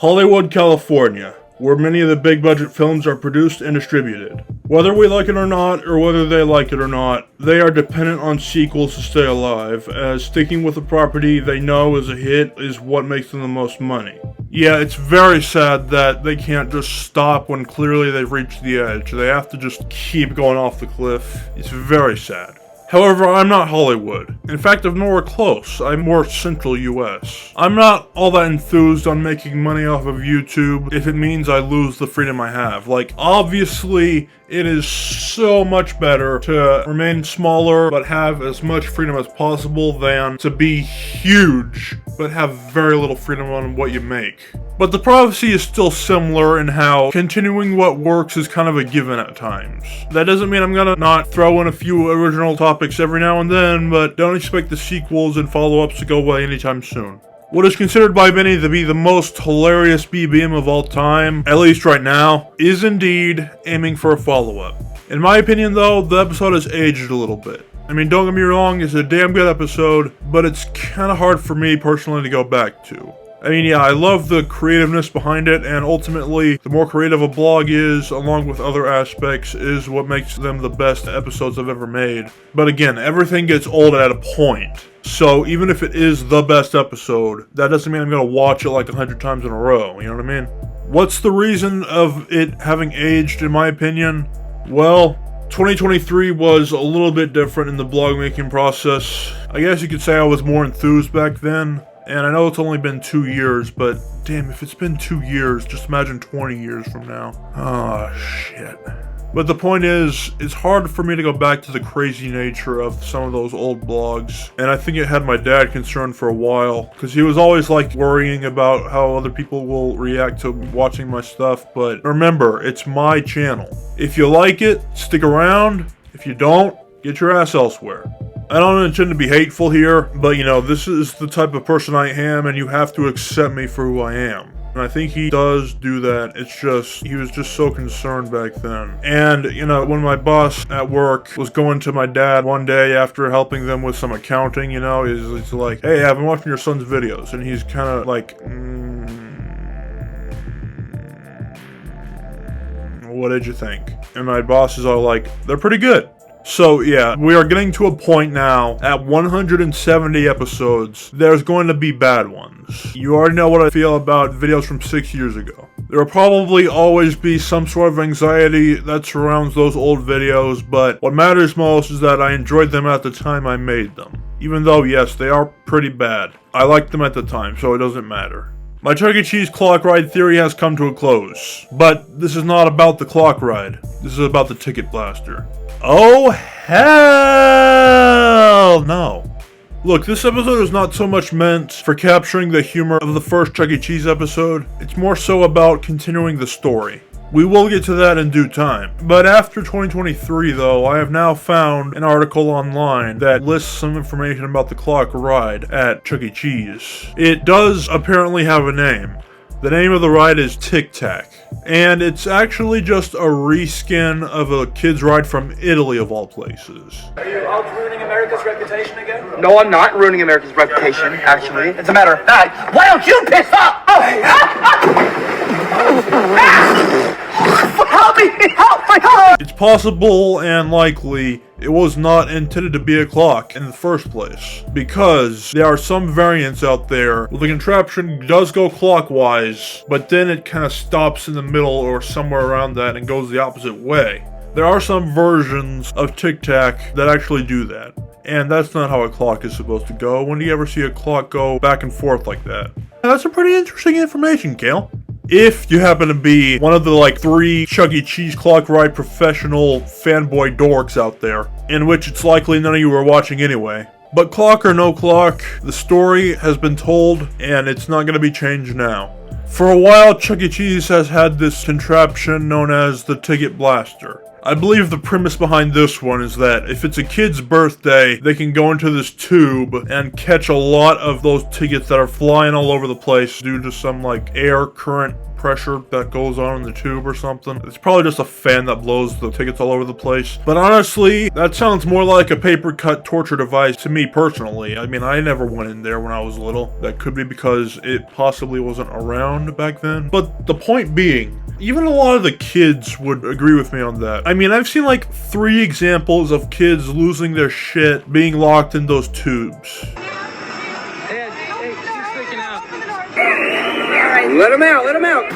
Hollywood, California, where many of the big budget films are produced and distributed. Whether we like it or not, or whether they like it or not, they are dependent on sequels to stay alive, as sticking with a property they know is a hit is what makes them the most money. Yeah, it's very sad that they can't just stop when clearly they've reached the edge. They have to just keep going off the cliff. It's very sad. However, I'm not Hollywood. In fact, I'm nowhere close. I'm more central US. I'm not all that enthused on making money off of YouTube if it means I lose the freedom I have. Like, obviously, it is so much better to remain smaller but have as much freedom as possible than to be huge but have very little freedom on what you make. But the prophecy is still similar in how continuing what works is kind of a given at times. That doesn't mean I'm gonna not throw in a few original topics every now and then, but don't expect the sequels and follow-ups to go away anytime soon. What is considered by many to be the most hilarious BBM of all time, at least right now, is indeed aiming for a follow-up. In my opinion though, the episode has aged a little bit. I mean, don't get me wrong, it's a damn good episode, but it's kinda hard for me personally to go back to. I mean, yeah, I love the creativeness behind it, and ultimately, the more creative a blog is, along with other aspects, is what makes them the best episodes I've ever made. But again, everything gets old at a point. So even if it is the best episode, that doesn't mean I'm gonna watch it like 100 times in a row, you know what I mean? What's the reason of it having aged, in my opinion? Well, 2023 was a little bit different in the blog making process. I guess you could say I was more enthused back then. And I know it's only been 2 years, but damn, if it's been 2 years, just imagine 20 years from now. Oh, shit. But the point is, it's hard for me to go back to the crazy nature of some of those old blogs. And I think it had my dad concerned for a while, because he was always like worrying about how other people will react to watching my stuff. But remember, it's my channel. If you like it, stick around. If you don't, get your ass elsewhere. I don't intend to be hateful here, but you know, this is the type of person I am, and you have to accept me for who I am. And I think he does do that. It's just, he was just so concerned back then. And, you know, when my boss at work was going to my dad one day after helping them with some accounting, you know, he's like, hey, I've been watching your son's videos. And he's kind of like, what did you think? And my boss is all like, they're pretty good. So yeah, we are getting to a point now, at 170 episodes, there's going to be bad ones. You already know what I feel about videos from 6 years ago. There will probably always be some sort of anxiety that surrounds those old videos, but what matters most is that I enjoyed them at the time I made them. Even though, yes, they are pretty bad. I liked them at the time, so it doesn't matter. My Chuck E. Cheese clock ride theory has come to a close. But this is not about the clock ride. This is about the ticket blaster. Oh, hell no. Look, this episode is not so much meant for capturing the humor of the first Chuck E. Cheese episode. It's more so about continuing the story. We will get to that in due time. But after 2023 though, I have now found an article online that lists some information about the clock ride at Chuck E. Cheese. It does apparently have a name. The name of the ride is Tic Tac. And it's actually just a reskin of a kid's ride from Italy of all places. Are you out ruining America's reputation again? No, I'm not ruining America's reputation, actually. As a matter of fact, why don't you piss up? Help me! Help me! It's possible and likely it was not intended to be a clock in the first place, because there are some variants out there where the contraption does go clockwise, but then it kind of stops in the middle or somewhere around that and goes the opposite way. There are some versions of Tic Tac that actually do that, and that's not how a clock is supposed to go. When do you ever see a clock go back and forth like that? That's some pretty interesting information, Kale. If you happen to be one of the like 3 Chuck E. Cheese clock ride professional fanboy dorks out there, in which it's likely none of you were watching anyway. But clock or no clock, the story has been told and it's not going to be changed now. For a while, Chuck E. Cheese has had this contraption known as the Ticket Blaster. I believe the premise behind this one is that if it's a kid's birthday, they can go into this tube and catch a lot of those tickets that are flying all over the place due to some like air current pressure that goes on in the tube or something. It's probably just a fan that blows the tickets all over the place. But honestly, that sounds more like a paper cut torture device to me personally. I mean, I never went in there when I was little. That could be because it possibly wasn't around back then. But the point being, even a lot of the kids would agree with me on that. I mean, I've seen like 3 examples of kids losing their shit being locked in those tubes. Let him out, let him out.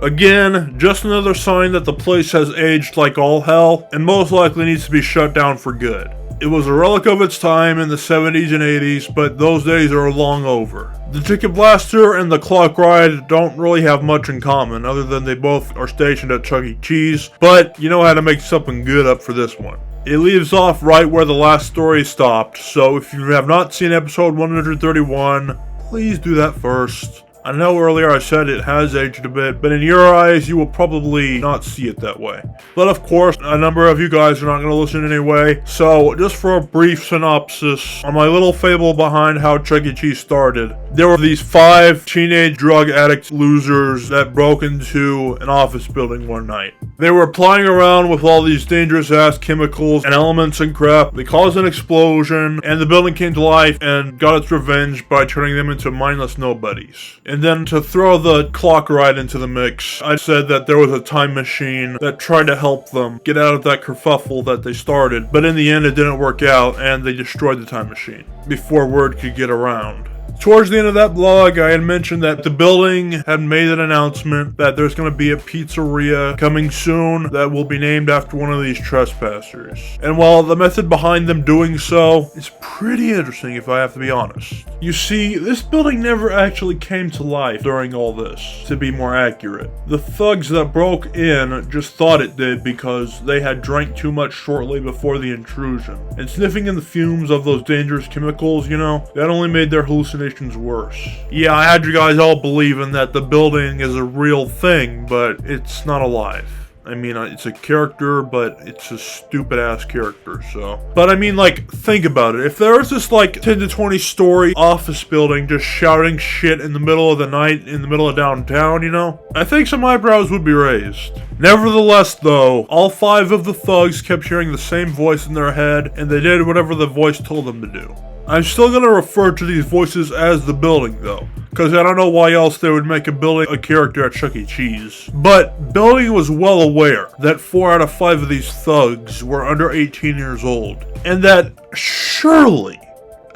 Again, just another sign that the place has aged like all hell, and most likely needs to be shut down for good. It was a relic of its time in the 70s and 80s, but those days are long over. The Ticket Blaster and the Clock Ride don't really have much in common, other than they both are stationed at Chuck E. Cheese, but you know how to make something good up for this one. It leaves off right where the last story stopped, so if you have not seen episode 131, please do that first. I know earlier I said it has aged a bit, but in your eyes, you will probably not see it that way. But of course, a number of you guys are not going to listen anyway, so just for a brief synopsis on my little fable behind how Chuck E. Cheese started. There were these 5 teenage drug addict losers that broke into an office building one night. They were plying around with all these dangerous ass chemicals and elements and crap. They caused an explosion, and the building came to life and got its revenge by turning them into mindless nobodies. And then to throw the Clock Ride into the mix, I said that there was a time machine that tried to help them get out of that kerfuffle that they started, but in the end it didn't work out and they destroyed the time machine before word could get around. Towards the end of that blog, I had mentioned that the building had made an announcement that there's going to be a pizzeria coming soon that will be named after one of these trespassers. And while the method behind them doing so is pretty interesting, if I have to be honest. You see, this building never actually came to life during all this, to be more accurate. The thugs that broke in just thought it did because they had drank too much shortly before the intrusion. And sniffing in the fumes of those dangerous chemicals, you know, that only made their hallucinations worse. Yeah, I had you guys all believing that the building is a real thing, but it's not alive. I mean, it's a character, but it's a stupid ass character, so. But I mean, like, think about it. If there was this, like, 10 to 20 story office building just shouting shit in the middle of the night, in the middle of downtown, you know, I think some eyebrows would be raised. Nevertheless, though, all 5 of the thugs kept hearing the same voice in their head, and they did whatever the voice told them to do. I'm still going to refer to these voices as the building, though, because I don't know why else they would make a building a character at Chuck E. Cheese. But building was well aware that 4 out of 5 of these thugs were under 18 years old, and that surely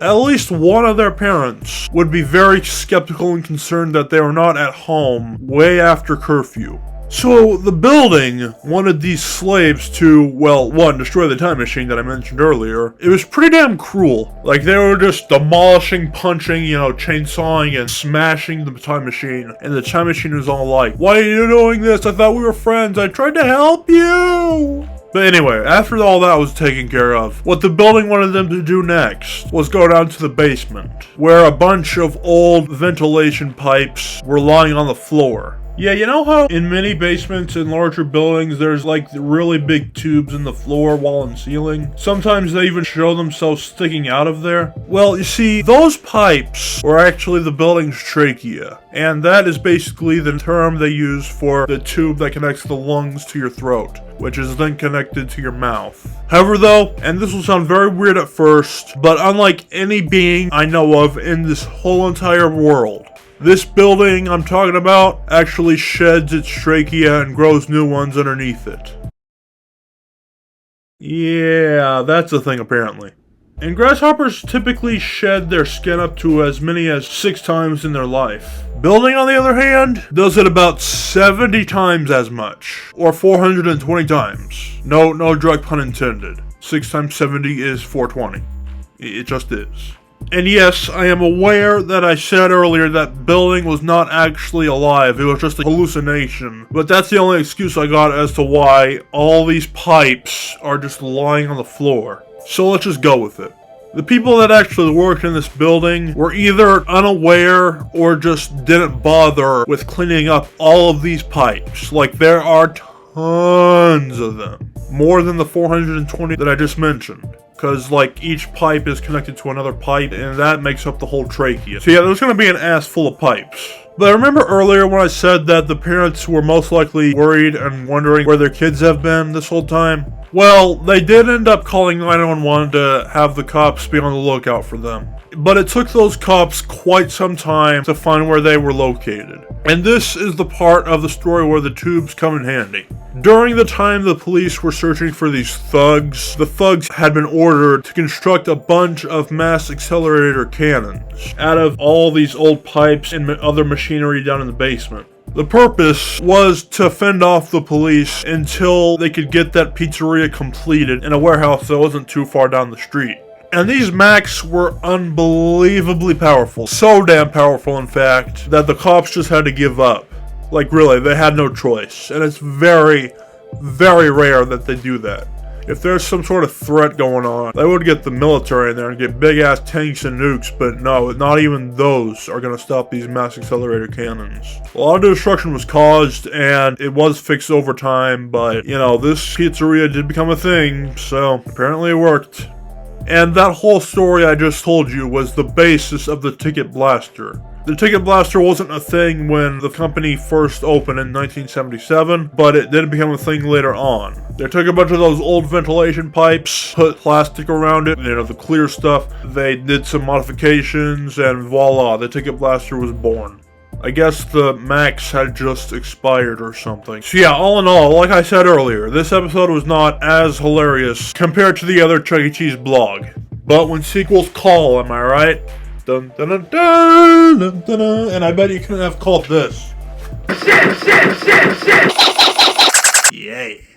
at least one of their parents would be very skeptical and concerned that they were not at home way after curfew. So the building wanted these slaves to, well, 1, destroy the time machine that I mentioned earlier. It was pretty damn cruel. Like, they were just demolishing, punching, you know, chainsawing and smashing the time machine. And the time machine was all like, "Why are you doing this? I thought we were friends. I tried to help you." But anyway, after all that was taken care of, what the building wanted them to do next was go down to the basement, where a bunch of old ventilation pipes were lying on the floor. Yeah, you know how in many basements in larger buildings there's like really big tubes in the floor, wall, and ceiling? Sometimes they even show themselves sticking out of there. Well, you see, those pipes were actually the building's trachea. And that is basically the term they use for the tube that connects the lungs to your throat, which is then connected to your mouth. However though, and this will sound very weird at first, but unlike any being I know of in this whole entire world, this building I'm talking about actually sheds its trachea and grows new ones underneath it. Yeah, that's a thing apparently. And grasshoppers typically shed their skin up to as many as 6 times in their life. Building, on the other hand, does it about 70 times as much, or 420 times. No direct pun intended. 6 times 70 is 420. It just is. And yes, I am aware that I said earlier that building was not actually alive, it was just a hallucination. But that's the only excuse I got as to why all these pipes are just lying on the floor. So let's just go with it. The people that actually worked in this building were either unaware or just didn't bother with cleaning up all of these pipes. Like, there are tons of them. More than the 420 that I just mentioned. Because, like, each pipe is connected to another pipe, and that makes up the whole trachea. So yeah, there's going to be an ass full of pipes. But remember earlier when I said that the parents were most likely worried and wondering where their kids have been this whole time? Well, they did end up calling 911 to have the cops be on the lookout for them. But it took those cops quite some time to find where they were located. And this is the part of the story where the tubes come in handy. During the time the police were searching for these thugs, the thugs had been ordered to construct a bunch of mass accelerator cannons out of all these old pipes and other machinery down in the basement. The purpose was to fend off the police until they could get that pizzeria completed in a warehouse that wasn't too far down the street. And these Macs were unbelievably powerful. So damn powerful, in fact, that the cops just had to give up. Like, really, they had no choice. And it's very, very rare that they do that. If there's some sort of threat going on, they would get the military in there and get big-ass tanks and nukes, but no, not even those are going to stop these mass accelerator cannons. A lot of destruction was caused, and it was fixed over time, but, you know, this pizzeria did become a thing, so apparently it worked. And that whole story I just told you was the basis of the Ticket Blaster. The Ticket Blaster wasn't a thing when the company first opened in 1977, but it did become a thing later on. They took a bunch of those old ventilation pipes, put plastic around it, you know, the clear stuff. They did some modifications, and voila, the Ticket Blaster was born. I guess the Max had just expired or something. So yeah, all in all, like I said earlier, this episode was not as hilarious compared to the other Chuck E. Cheese blog. But when sequels call, am I right? Dun dun dun dun dun dun dun, and I bet you couldn't have called this. Shit! Yay.